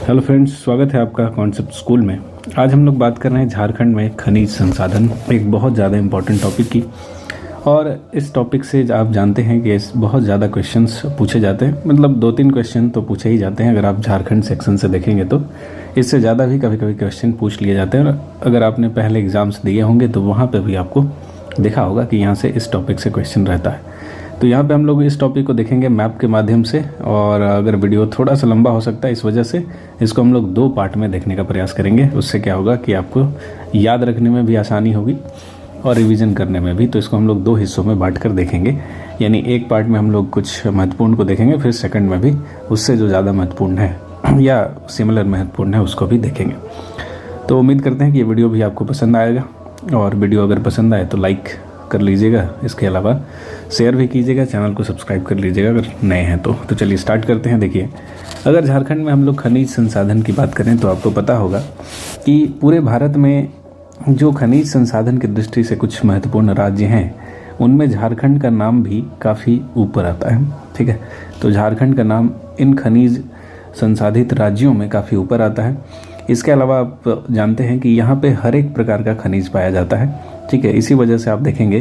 Hello friends, स्वागत है आपका कॉन्सेप्ट स्कूल में। आज हम लोग बात कर रहे हैं झारखंड में खनिज संसाधन, एक बहुत ज़्यादा इम्पोर्टेंट टॉपिक की। और इस टॉपिक से आप जानते हैं कि बहुत ज़्यादा क्वेश्चंस पूछे जाते हैं, मतलब 2-3 क्वेश्चन तो पूछे ही जाते हैं। अगर आप झारखंड सेक्शन से देखेंगे तो इससे ज़्यादा भी कभी कभी क्वेश्चन पूछ लिए जाते हैं। और अगर आपने पहले एग्ज़ाम्स दिए होंगे तो वहाँ पर भी आपको देखा होगा कि यहाँ से इस टॉपिक से क्वेश्चन रहता है। तो यहाँ पे हम लोग इस टॉपिक को देखेंगे मैप के माध्यम से, और अगर वीडियो थोड़ा सा लंबा हो सकता है इस वजह से इसको हम लोग 2 पार्ट में देखने का प्रयास करेंगे। उससे क्या होगा कि आपको याद रखने में भी आसानी होगी और रिवीजन करने में भी। तो इसको हम लोग 2 हिस्सों में बांट कर देखेंगे, यानी एक पार्ट में हम लोग कुछ महत्वपूर्ण को देखेंगे, फिर सेकंड में भी उससे जो ज़्यादा महत्वपूर्ण है या सिमिलर महत्वपूर्ण है उसको भी देखेंगे। तो उम्मीद करते हैं कि ये वीडियो भी आपको पसंद आएगा, और वीडियो अगर पसंद आए तो लाइक कर लीजिएगा, इसके अलावा शेयर भी कीजिएगा, चैनल को सब्सक्राइब कर लीजिएगा अगर नए हैं तो चलिए स्टार्ट करते हैं। देखिए, अगर झारखंड में हम लोग खनिज संसाधन की बात करें तो आपको पता होगा कि पूरे भारत में जो खनिज संसाधन की दृष्टि से कुछ महत्वपूर्ण राज्य हैं उनमें झारखंड का नाम भी काफ़ी ऊपर आता है। ठीक है, तो झारखंड का नाम इन खनिज संसाधित राज्यों में काफ़ी ऊपर आता है। इसके अलावा आप जानते हैं कि यहाँ पे हर एक प्रकार का खनिज पाया जाता है। ठीक है, इसी वजह से आप देखेंगे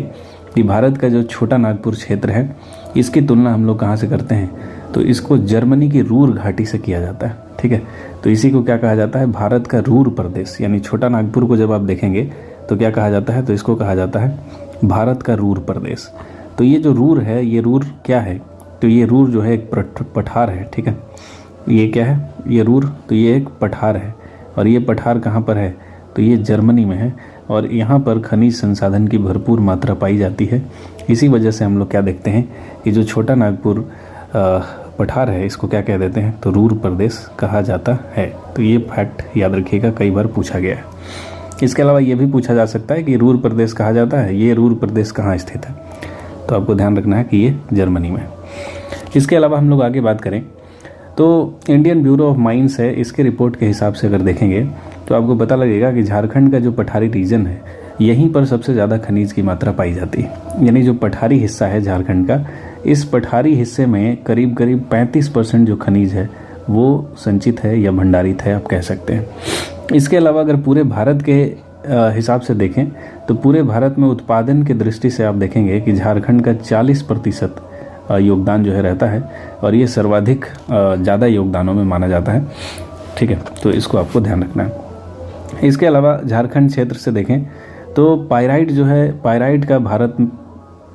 कि भारत का जो छोटा नागपुर क्षेत्र है इसकी तुलना हम लोग कहाँ से करते हैं, तो इसको जर्मनी की रूर घाटी से किया जाता है। ठीक है, तो इसी को क्या कहा जाता है, भारत का रूर प्रदेश। यानी छोटा नागपुर को जब आप देखेंगे तो क्या कहा जाता है, तो इसको कहा जाता है भारत का रूर प्रदेश। तो ये जो रूर है, ये रूर क्या है, तो ये रूर जो है एक पठार है। ठीक है, ये क्या है, ये रूर, तो ये एक पठार है। और ये पठार कहाँ पर है, तो ये जर्मनी में है, और यहाँ पर खनिज संसाधन की भरपूर मात्रा पाई जाती है। इसी वजह से हम लोग क्या देखते हैं कि जो छोटा नागपुर पठार है इसको क्या कह देते हैं, तो रूर प्रदेश कहा जाता है। तो ये फैक्ट याद रखिएगा, कई बार पूछा गया है। इसके अलावा ये भी पूछा जा सकता है कि रूर प्रदेश कहा जाता है, ये रूर प्रदेश कहाँ स्थित है, तो आपको ध्यान रखना है कि ये जर्मनी में है। इसके अलावा हम लोग आगे बात करें तो इंडियन ब्यूरो ऑफ माइंस है, इसके रिपोर्ट के हिसाब से अगर देखेंगे तो आपको पता लगेगा कि झारखंड का जो पठारी रीजन है यहीं पर सबसे ज़्यादा खनिज की मात्रा पाई जाती है। यानी जो पठारी हिस्सा है झारखंड का, इस पठारी हिस्से में करीब 35% जो खनिज है वो संचित है या भंडारित है, आप कह सकते हैं। इसके अलावा अगर पूरे भारत के हिसाब से देखें तो पूरे भारत में उत्पादन की दृष्टि से आप देखेंगे कि झारखंड का 40% योगदान जो है रहता है, और ये सर्वाधिक ज़्यादा योगदानों में माना जाता है। ठीक है, तो इसको आपको ध्यान रखना है। इसके अलावा झारखंड क्षेत्र से देखें तो पाइराइट जो है, पाइराइट का भारत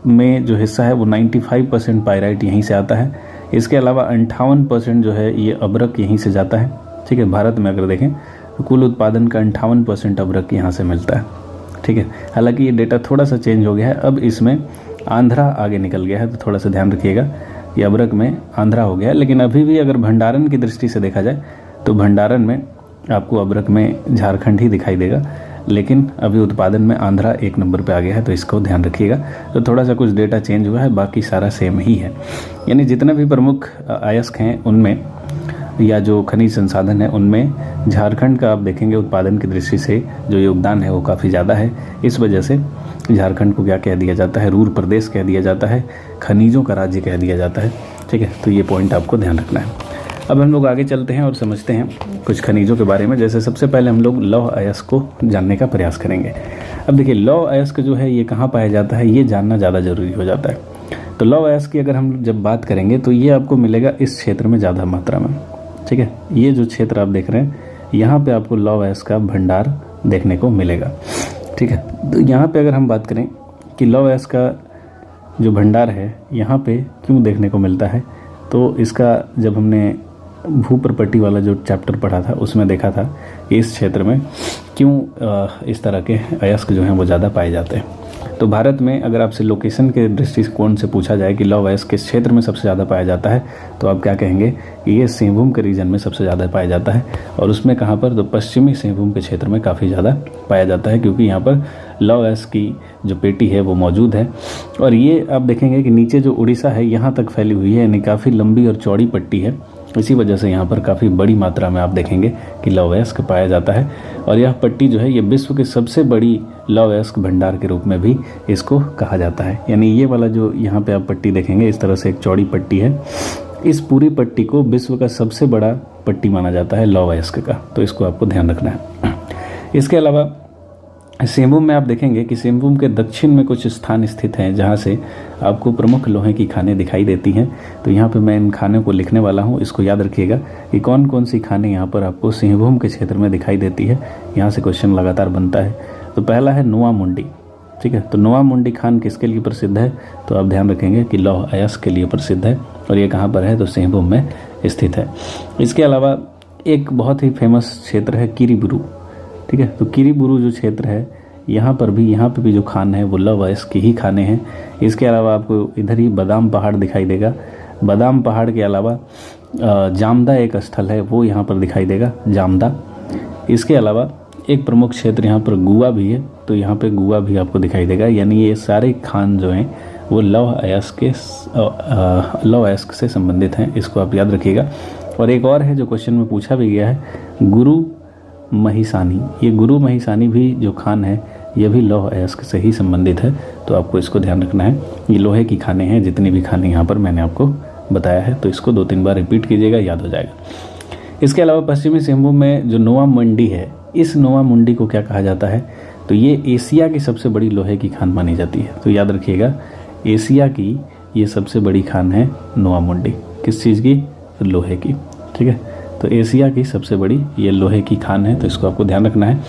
में जो हिस्सा है वो 95% पाइराइट यहीं से आता है। इसके अलावा 58% जो है ये अब्रक यहीं से जाता है। ठीक है, भारत में अगर देखें तो कुल उत्पादन का 58% अब्रक यहाँ से मिलता है। ठीक है, हालांकि ये डेटा थोड़ा सा चेंज हो गया है, अब इसमें आंध्रा आगे निकल गया है, तो थोड़ा सा ध्यान रखिएगा, ये अब्रक में आंध्रा हो गया है। लेकिन अभी भी अगर भंडारण की दृष्टि से देखा जाए तो भंडारण में आपको अब्रक में झारखंड ही दिखाई देगा, लेकिन अभी उत्पादन में आंध्रा 1 नंबर पे आ गया है, तो इसको ध्यान रखिएगा। तो थोड़ा सा कुछ डेटा चेंज हुआ है, बाकी सारा सेम ही है। यानी जितने भी प्रमुख अयस्क हैं उनमें या जो खनिज संसाधन है उनमें झारखंड का आप देखेंगे उत्पादन की दृष्टि से जो योगदान है वो काफ़ी ज़्यादा है। इस वजह से झारखंड को क्या कह दिया जाता है, रूर प्रदेश कह दिया जाता है, खनिजों का राज्य कह दिया जाता है। ठीक है, तो ये पॉइंट आपको ध्यान रखना है। अब हम लोग आगे चलते हैं और समझते हैं कुछ खनिजों के बारे में। जैसे सबसे पहले हम लोग लौह अयस्क को जानने का प्रयास करेंगे। अब देखिए, लौह अयस्क जो है ये कहाँ पाया जाता है, ये जानना ज़्यादा ज़रूरी हो जाता है। तो लौह अयस्क की अगर हम जब बात करेंगे तो ये आपको मिलेगा इस क्षेत्र में ज़्यादा मात्रा में। ठीक है, ये जो क्षेत्र आप देख रहे हैं यहाँ पे आपको लौह अयस्क का भंडार देखने को मिलेगा। ठीक है, तो यहाँ पे अगर हम बात करें कि लौह अयस्क का जो भंडार है यहाँ पे क्यों देखने को मिलता है, तो इसका जब हमने भूप्रपट्टी वाला जो चैप्टर पढ़ा था उसमें देखा था कि इस क्षेत्र में क्यों इस तरह के अयस्क जो हैं वो ज़्यादा पाए जाते हैं। तो भारत में अगर आपसे लोकेशन के दृष्टिकोण से पूछा जाए कि लौह अयस्क किस क्षेत्र में सबसे ज़्यादा पाया जाता है, तो आप क्या कहेंगे कि ये सिंहभूम के रीजन में सबसे ज़्यादा पाया जाता है। और उसमें कहाँ पर, तो पश्चिमी सिंहभूम के क्षेत्र में काफ़ी ज़्यादा पाया जाता है, क्योंकि यहाँ पर लौह अयस्क की जो पेटी है वो मौजूद है। और ये आप देखेंगे कि नीचे जो उड़ीसा है यहाँ तक फैली हुई है, यानी काफ़ी लंबी और चौड़ी पट्टी है। इसी वजह से यहाँ पर काफ़ी बड़ी मात्रा में आप देखेंगे कि लौह अयस्क पाया जाता है। और यह पट्टी जो है ये विश्व की सबसे बड़ी लौह अयस्क भंडार के रूप में भी इसको कहा जाता है। यानी ये वाला जो यहाँ पे आप पट्टी देखेंगे इस तरह से एक चौड़ी पट्टी है, इस पूरी पट्टी को विश्व का सबसे बड़ा पट्टी माना जाता है लौह अयस्क का, तो इसको आपको ध्यान रखना है। इसके अलावा सिंहभूम में आप देखेंगे कि सिंहभूम के दक्षिण में कुछ स्थान स्थित हैं जहां से आपको प्रमुख लोहे की खानें दिखाई देती हैं। तो यहाँ पे मैं इन खानों को लिखने वाला हूँ, इसको याद रखिएगा कि कौन कौन सी खानें यहाँ पर आपको सिंहभूम के क्षेत्र में दिखाई देती है। यहाँ से क्वेश्चन लगातार बनता है। तो पहला है नुआ मुंडी, ठीक है। तो नुआ मुंडी खान किसके लिए प्रसिद्ध है? तो आप ध्यान रखेंगे कि लौह अयस्क के लिए प्रसिद्ध है, और ये कहाँ पर है? तो सिंहभूम में स्थित है। इसके अलावा एक बहुत ही फेमस क्षेत्र है किरीबुरू, ठीक है। तो किरीबुरू जो क्षेत्र है यहाँ पर भी जो खान है वो लौह अयस्क की ही खाने हैं। इसके अलावा आपको इधर ही बादाम पहाड़ दिखाई देगा। बादाम पहाड़ के अलावा जामदा एक स्थल है, वो यहाँ पर दिखाई देगा, जामदा। इसके अलावा एक प्रमुख क्षेत्र यहाँ पर गुआ भी है, तो यहाँ पे गुआ भी आपको दिखाई देगा। यानी ये सारे खान जो हैं वो लौह अयस्क से संबंधित हैं, इसको आप याद रखिएगा। और एक और है जो क्वेश्चन में पूछा भी गया है, गुरु महिसानी। ये गुरु महिसानी भी जो खान है ये भी लौह अयस्क से ही संबंधित है, तो आपको इसको ध्यान रखना है। ये लोहे की खाने हैं, जितनी भी खाने यहाँ पर मैंने आपको बताया है, तो इसको 2-3 बार रिपीट कीजिएगा, याद हो जाएगा। इसके अलावा पश्चिमी सिंहभूम में जो नोआ मुंडी है, इस नोआ मुंडी को क्या कहा जाता है? तो ये एशिया की सबसे बड़ी लोहे की खान मानी जाती है। तो याद रखिएगा, एशिया की ये सबसे बड़ी खान है नोआ मुंडी। किस चीज़ की? लोहे की, ठीक है। तो एशिया की सबसे बड़ी ये लोहे की खान है, तो इसको आपको ध्यान रखना है।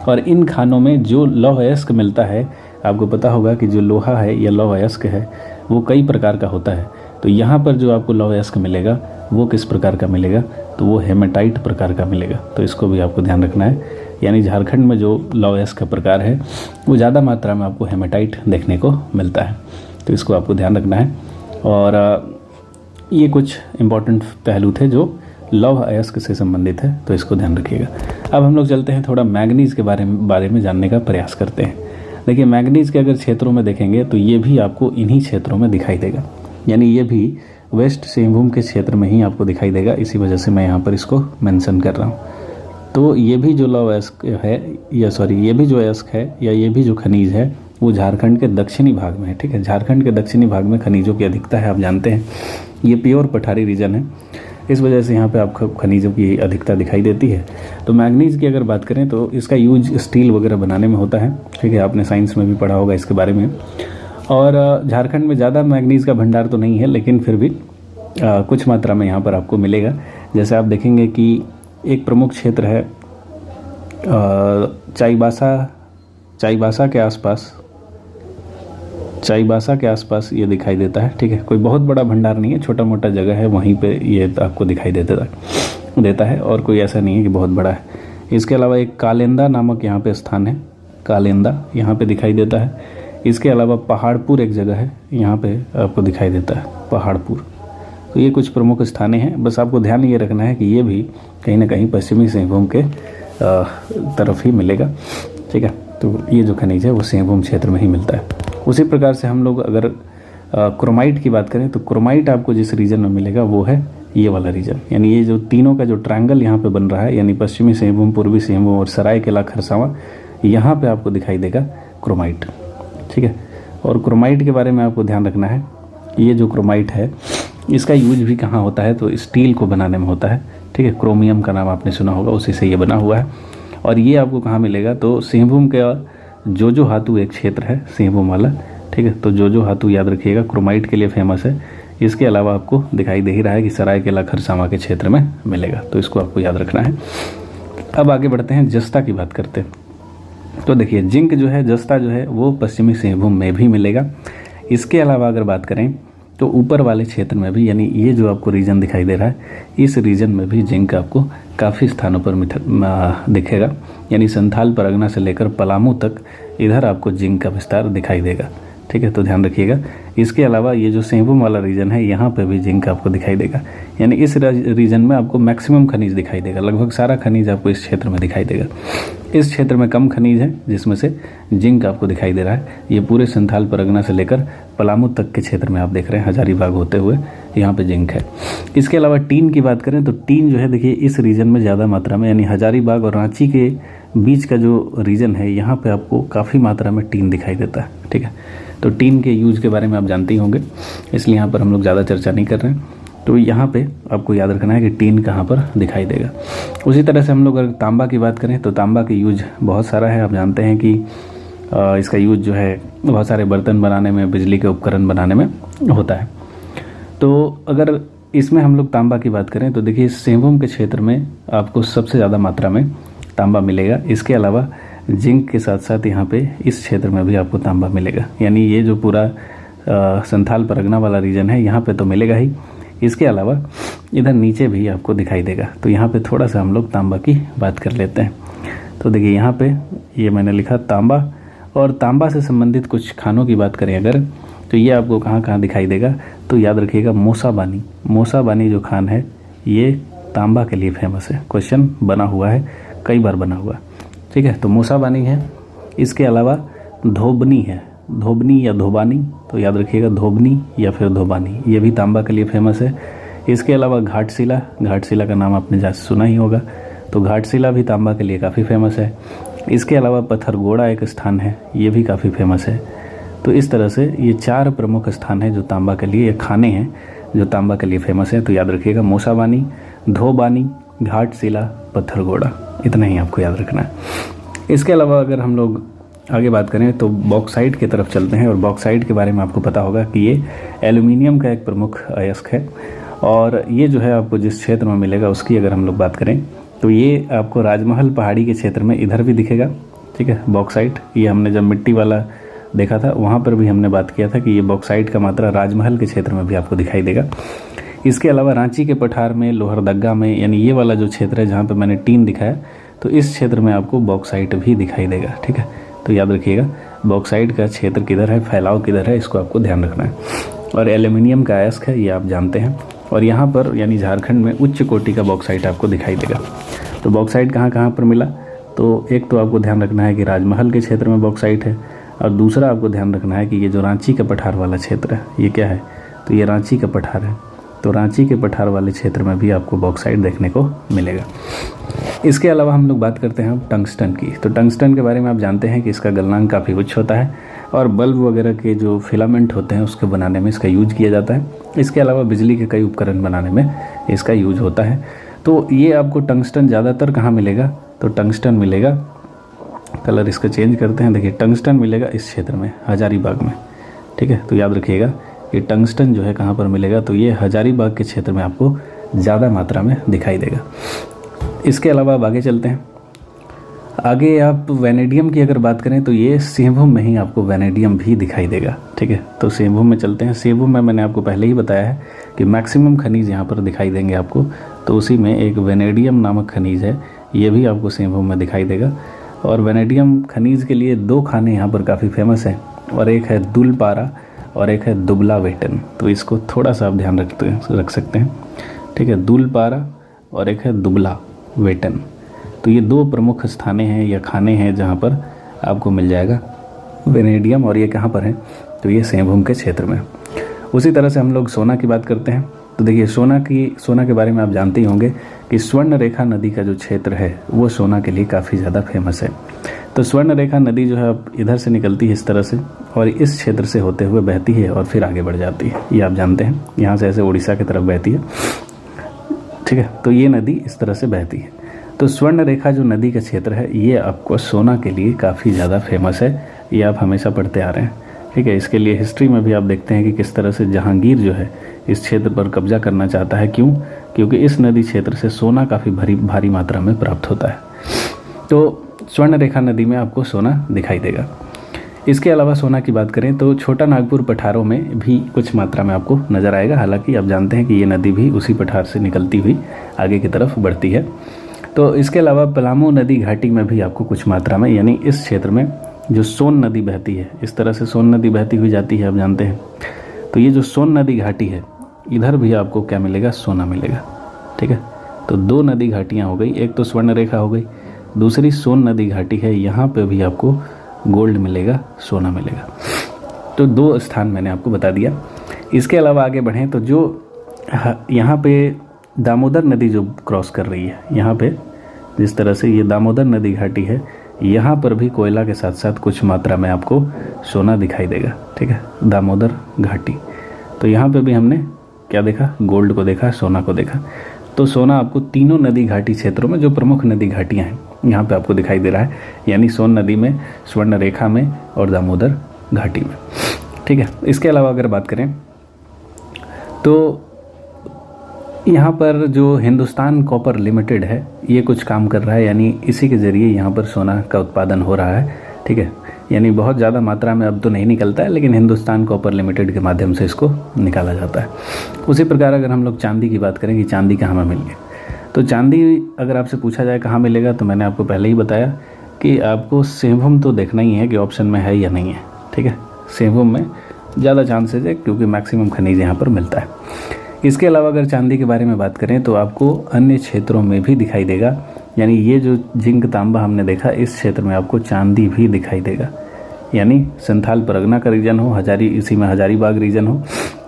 और इन खानों में जो लौह अयस्क मिलता है, आपको पता होगा कि जो लोहा है या लौह अयस्क है वो कई प्रकार का होता है। तो यहाँ पर जो आपको लौह अयस्क मिलेगा वो किस प्रकार का मिलेगा? तो वो हेमेटाइट प्रकार का मिलेगा, तो इसको भी आपको ध्यान रखना है। यानी झारखंड में जो लौह अयस्क का प्रकार है वो ज़्यादा मात्रा में आपको हेमेटाइट देखने को मिलता है, तो इसको आपको ध्यान रखना है। और ये कुछ इम्पॉर्टेंट पहलू थे जो लौह अयस्क से संबंधित है, तो इसको ध्यान रखिएगा। अब हम लोग चलते हैं थोड़ा मैंगनीज़ के बारे में जानने का प्रयास करते हैं। देखिए, मैंगनीज़ के अगर क्षेत्रों में देखेंगे तो ये भी आपको इन्हीं क्षेत्रों में दिखाई देगा। यानी ये भी वेस्ट सिंहभूम के क्षेत्र में ही आपको दिखाई देगा, इसी वजह से मैं यहाँ पर इसको मेंशन कर रहा हूँ। तो ये भी जो लौह अयस्क है ये भी जो अयस्क है या ये भी जो खनिज है वो झारखंड के दक्षिणी भाग में है, ठीक है। झारखंड के दक्षिणी भाग में खनिजों की अधिकता है, आप जानते हैं। ये प्योर पठारी रीजन है, इस वजह से यहाँ पे आपको खनिजों की अधिकता दिखाई देती है। तो मैंगनीज़ की अगर बात करें तो इसका यूज स्टील वगैरह बनाने में होता है, ठीक है। आपने साइंस में भी पढ़ा होगा इसके बारे में। और झारखंड में ज़्यादा मैंगनीज़ का भंडार तो नहीं है, लेकिन फिर भी कुछ मात्रा में यहाँ पर आपको मिलेगा। जैसे आप देखेंगे कि एक प्रमुख क्षेत्र है चाईबासा के आसपास ये दिखाई देता है, ठीक है। कोई बहुत बड़ा भंडार नहीं है, छोटा मोटा जगह है, वहीं पे ये आपको दिखाई देता है, और कोई ऐसा नहीं है कि बहुत बड़ा है। इसके अलावा एक कालेंदा नामक यहाँ पे स्थान है, कालेंदा यहाँ पे दिखाई देता है। इसके अलावा पहाड़पुर एक जगह है, यहाँ पे आपको दिखाई देता है पहाड़पुर। तो ये कुछ प्रमुख स्थानें हैं। बस आपको ध्यान ये रखना है कि ये भी कहीं ना कहीं पश्चिमी सिंहभूम के तरफ ही मिलेगा, ठीक है। तो ये जो खनिज है वो सिंहभूम क्षेत्र में ही मिलता है। उसी प्रकार से हम लोग अगर क्रोमाइट की बात करें तो क्रोमाइट आपको जिस रीजन में मिलेगा वो है ये वाला रीजन। यानी ये जो तीनों का जो ट्रायंगल यहाँ पे बन रहा है, यानी पश्चिमी सिंहभूम, पूर्वी सिंहभूम और सरायकेला खरसावां, यहाँ पे आपको दिखाई देगा क्रोमाइट, ठीक है। और क्रोमाइट के बारे में आपको ध्यान रखना है, ये जो क्रोमाइट है इसका यूज भी कहाँ होता है? तो स्टील को बनाने में होता है, ठीक है। क्रोमियम का नाम आपने सुना होगा, उसी से ये बना हुआ है। और ये आपको कहाँ मिलेगा? तो सिंहभूम का जोजो हातू एक क्षेत्र है सिंहभूम वाला, ठीक है। तो जोजो हातू याद रखिएगा, क्रोमाइट के लिए फेमस है। इसके अलावा आपको दिखाई दे ही रहा है कि सरायकेला खरसावां के क्षेत्र में मिलेगा, तो इसको आपको याद रखना है। अब आगे बढ़ते हैं, जस्ता की बात करते हैं। तो देखिए, जिंक जो है, जस्ता जो है वो पश्चिमी सिंहभूम में भी मिलेगा। इसके अलावा अगर बात करें तो ऊपर वाले क्षेत्र में भी, यानी ये जो आपको रीजन दिखाई दे रहा है, इस रीजन में भी जिंक आपको काफ़ी स्थानों पर दिखेगा। यानी संथाल परगना से लेकर पलामू तक इधर आपको जिंक का विस्तार दिखाई देगा, ठीक है। तो ध्यान रखिएगा। इसके अलावा ये जो सिंहभूम वाला रीजन है, यहाँ पे भी जिंक आपको दिखाई देगा। यानी इस रीजन में आपको मैक्सिमम खनिज दिखाई देगा, लगभग सारा खनिज आपको इस क्षेत्र में दिखाई देगा। इस क्षेत्र में कम खनिज है जिसमें से जिंक आपको दिखाई दे रहा है। ये पूरे संथाल परगना से लेकर पलामू तक के क्षेत्र में आप देख रहे हैं, हजारीबाग होते हुए यहाँ पे जिंक है। इसके अलावा टीन की बात करें तो टीन जो है, देखिए इस रीजन में ज़्यादा मात्रा में, यानी हजारीबाग और रांची के बीच का जो रीजन है, यहाँ पे आपको काफ़ी मात्रा में टीन दिखाई देता है, ठीक है। तो टीन के यूज के बारे में आप जानते ही होंगे, इसलिए यहाँ पर हम लोग ज़्यादा चर्चा नहीं कर रहे हैं। तो यहाँ पे आपको याद रखना है कि टीन कहाँ पर दिखाई देगा। उसी तरह से हम लोग अगर तांबा की बात करें तो तांबा की यूज बहुत सारा है। आप जानते हैं कि इसका यूज जो है बहुत सारे बर्तन बनाने में, बिजली के उपकरण बनाने में होता है। तो अगर इसमें हम लोग तांबा की बात करें तो देखिए सिंहभूम के क्षेत्र में आपको सबसे ज़्यादा मात्रा में तांबा मिलेगा। इसके अलावा जिंक के साथ साथ यहाँ पे इस क्षेत्र में भी आपको तांबा मिलेगा। यानी ये जो पूरा संथाल परगना वाला रीजन है यहाँ पे तो मिलेगा ही, इसके अलावा इधर नीचे भी आपको दिखाई देगा। तो यहाँ पे थोड़ा सा हम लोग तांबा की बात कर लेते हैं। तो देखिए यहाँ पे ये मैंने लिखा तांबा, और तांबा से संबंधित कुछ खानों की बात करें अगर तो ये आपको कहाँ कहाँ दिखाई देगा, तो याद रखिएगा मोसाबानी। मोसाबानी जो खान है ये तांबा के लिए फेमस है। क्वेश्चन बना हुआ है, कई बार बना हुआ, ठीक है। तो मोसाबानी है। इसके अलावा धोबनी है, धोबनी या धोबानी, तो याद रखिएगा धोबनी या फिर धोबानी, ये भी तांबा के लिए फेमस है। इसके अलावा घाटशिला, घाटशिला का नाम आपने जैसे सुना ही होगा, तो घाटशिला भी तांबा के लिए काफ़ी फेमस है। इसके अलावा पत्थरगोड़ा एक स्थान है, ये भी काफ़ी फेमस है। तो इस तरह से ये 4 प्रमुख स्थान हैं जो तांबा के लिए, खाने हैं जो तांबा के लिए फेमस है। तो याद रखिएगा मोसाबानी, धोबानी, घाटशिला, पत्थरगोड़ा, इतना ही आपको याद रखना है। इसके अलावा अगर हम लोग आगे बात करें तो बॉक्साइट की तरफ चलते हैं, और बॉक्साइट के बारे में आपको पता होगा कि ये एल्यूमिनियम का एक प्रमुख अयस्क है, और ये जो है आपको जिस क्षेत्र में मिलेगा उसकी अगर हम लोग बात करें तो ये आपको राजमहल पहाड़ी के क्षेत्र में इधर भी दिखेगा, ठीक है। बॉक्साइट ये हमने जब मिट्टी वाला देखा था वहाँ पर भी हमने बात किया था कि ये बॉक्साइट का मात्रा राजमहल के क्षेत्र में भी आपको दिखाई देगा। इसके अलावा रांची के पठार में, लोहरदग्गा में, यानी ये वाला जो क्षेत्र है जहाँ पे मैंने टीन दिखाया, तो इस क्षेत्र में आपको बॉक्साइट भी दिखाई देगा, ठीक है। तो याद रखिएगा बॉक्साइट का क्षेत्र किधर है, फैलाव किधर है, इसको आपको ध्यान रखना है। और एल्यूमिनियम का अयस्क है, ये आप जानते हैं। और यहाँ पर यानी झारखंड में उच्च कोटि का बॉक्साइट आपको दिखाई देगा। तो बॉक्साइट कहाँ कहाँ पर मिला, तो एक तो आपको ध्यान रखना है कि राजमहल के क्षेत्र में बॉक्साइट है, और दूसरा आपको ध्यान रखना है कि ये जो रांची का पठार वाला क्षेत्र है ये क्या है, तो ये रांची का पठार है। तो रांची के पठार वाले क्षेत्र में भी आपको बॉक्साइट देखने को मिलेगा। इसके अलावा हम लोग बात करते हैं टंगस्टन की। तो टंगस्टन के बारे में आप जानते हैं कि इसका गलनांक काफ़ी उच्च होता है, और बल्ब वगैरह के जो फिलामेंट होते हैं उसके बनाने में इसका यूज किया जाता है। इसके अलावा बिजली के कई उपकरण बनाने में इसका यूज होता है। तो ये आपको टंगस्टन ज़्यादातर कहाँ मिलेगा, तो टंगस्टन मिलेगा, कलर इसका चेंज करते हैं, देखिए टंगस्टन मिलेगा इस क्षेत्र में, हजारीबाग में, ठीक है। तो याद रखिएगा ये टंगस्टन जो है कहाँ पर मिलेगा, तो ये हजारीबाग के क्षेत्र में आपको ज़्यादा मात्रा में दिखाई देगा। इसके अलावा अब आगे चलते हैं। आगे आप वैनेडियम की अगर बात करें तो ये सिंहभूम में ही आपको वैनेडियम भी दिखाई देगा, ठीक है। तो सिंहभूम में चलते हैं। सिंहभूम में मैंने आपको पहले ही बताया है कि मैक्सिमम खनिज यहाँ पर दिखाई देंगे आपको, तो उसी में एक वैनेडियम नामक खनिज है, ये भी आपको सिंहभूम में दिखाई देगा। और वैनेडियम खनिज के लिए 2 खाने यहाँ पर काफ़ी फेमस हैं, और एक है दुलपारा और एक है दुबला वेटन। तो इसको थोड़ा सा आप ध्यान रख सकते हैं, ठीक है। दुलपारा और एक है दुबला वेटन, तो ये 2 प्रमुख स्थाने हैं या खाने हैं जहाँ पर आपको मिल जाएगा वैनेडियम, और ये कहाँ पर है, तो ये सिंहभूम के क्षेत्र में। उसी तरह से हम लोग सोना की बात करते हैं। तो देखिए सोना के बारे में आप जानते ही होंगे कि स्वर्ण रेखा नदी का जो क्षेत्र है वो सोना के लिए काफ़ी ज़्यादा फेमस है। तो स्वर्ण रेखा नदी जो है अब इधर से निकलती है इस तरह से, और इस क्षेत्र से होते हुए बहती है और फिर आगे बढ़ जाती है, ये आप जानते हैं। यहाँ से ऐसे उड़ीसा की तरफ बहती है, ठीक है। तो ये नदी इस तरह से बहती है। तो स्वर्ण रेखा जो नदी का क्षेत्र है ये आपको सोना के लिए काफ़ी ज़्यादा फेमस है, ये आप हमेशा पढ़ते आ रहे हैं, ठीक है। इसके लिए हिस्ट्री में भी आप देखते हैं कि किस तरह से जहांगीर जो है इस क्षेत्र पर कब्जा करना चाहता है। क्यों? क्योंकि इस नदी क्षेत्र से सोना काफ़ी भारी मात्रा में प्राप्त होता है। तो स्वर्ण रेखा नदी में आपको सोना दिखाई देगा। इसके अलावा सोना की बात करें तो छोटा नागपुर पठारों में भी कुछ मात्रा में आपको नज़र आएगा। हालांकि आप जानते हैं कि ये नदी भी उसी पठार से निकलती हुई आगे की तरफ बढ़ती है। तो इसके अलावा पलामू नदी घाटी में भी आपको कुछ मात्रा में, यानी इस क्षेत्र में जो सोन नदी बहती है, इस तरह से सोन नदी बहती हुई जाती है, आप जानते हैं। तो ये जो सोन नदी घाटी है इधर भी आपको क्या मिलेगा, सोना मिलेगा, ठीक है। तो 2 नदी घाटियाँ हो गई, एक तो स्वर्ण रेखा हो गई, दूसरी सोन नदी घाटी है, यहाँ पे भी आपको गोल्ड मिलेगा, सोना मिलेगा। तो 2 स्थान मैंने आपको बता दिया। इसके अलावा आगे बढ़ें तो जो यहाँ पे दामोदर नदी जो क्रॉस कर रही है, यहाँ पे जिस तरह से ये दामोदर नदी घाटी है, यहाँ पर भी कोयला के साथ साथ कुछ मात्रा में आपको सोना दिखाई देगा, ठीक है। दामोदर घाटी, तो यहाँ पे भी हमने क्या देखा? गोल्ड को देखा, सोना को देखा। तो सोना आपको तीनों नदी घाटी क्षेत्रों में, जो प्रमुख नदी घाटियाँ हैं, यहाँ पे आपको दिखाई दे रहा है, यानी सोन नदी में, स्वर्ण रेखा में और दामोदर घाटी में। ठीक है। इसके अलावा अगर बात करें तो यहाँ पर जो हिंदुस्तान कॉपर लिमिटेड है, ये कुछ काम कर रहा है, यानी इसी के ज़रिए यहाँ पर सोना का उत्पादन हो रहा है। ठीक है। यानी बहुत ज़्यादा मात्रा में अब तो नहीं निकलता है, लेकिन हिंदुस्तान कॉपर लिमिटेड के माध्यम से इसको निकाला जाता है। उसी प्रकार अगर हम लोग चांदी की बात करें कि चांदी कहाँ मिलेगी, तो चांदी अगर आपसे पूछा जाए कहाँ मिलेगा, तो मैंने आपको पहले ही बताया कि आपको सिंहभूम तो देखना ही है कि ऑप्शन में है या नहीं है। ठीक है। सिंहभूम में ज़्यादा चांसेज है, क्योंकि मैक्सिमम खनिज यहाँ पर मिलता है। इसके अलावा अगर चांदी के बारे में बात करें तो आपको अन्य क्षेत्रों में भी दिखाई देगा, यानी ये जो जिंक तांबा हमने देखा, इस क्षेत्र में आपको चांदी भी दिखाई देगा। यानी संथाल परगना का रीजन हो, हजारी, इसी में हजारीबाग रीजन हो,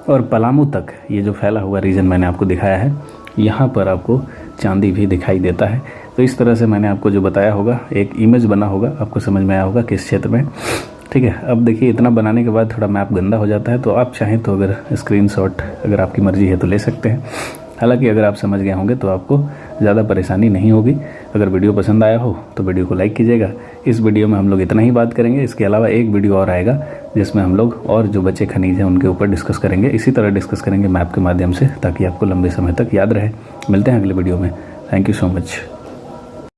और पलामू तक ये जो फैला हुआ रीजन मैंने आपको दिखाया है, यहाँ पर आपको चांदी भी दिखाई देता है। तो इस तरह से मैंने आपको जो बताया होगा, एक इमेज बना होगा, आपको समझ में आया होगा किस क्षेत्र में। ठीक है। अब देखिए, इतना बनाने के बाद थोड़ा मैप गंदा हो जाता है, तो आप चाहें तो अगर स्क्रीनशॉट अगर आपकी मर्ज़ी है तो ले सकते हैं। हालांकि अगर आप समझ गए होंगे तो आपको ज़्यादा परेशानी नहीं होगी। अगर वीडियो पसंद आया हो तो वीडियो को लाइक कीजिएगा। इस वीडियो में हम लोग इतना ही बात करेंगे। इसके अलावा एक वीडियो और आएगा जिसमें हम लोग और जो बचे खनिज हैं उनके ऊपर डिस्कस करेंगे, इसी तरह डिस्कस करेंगे मैप के माध्यम से, ताकि आपको लंबे समय तक याद रहे। मिलते हैं अगले वीडियो में। Thank you so much.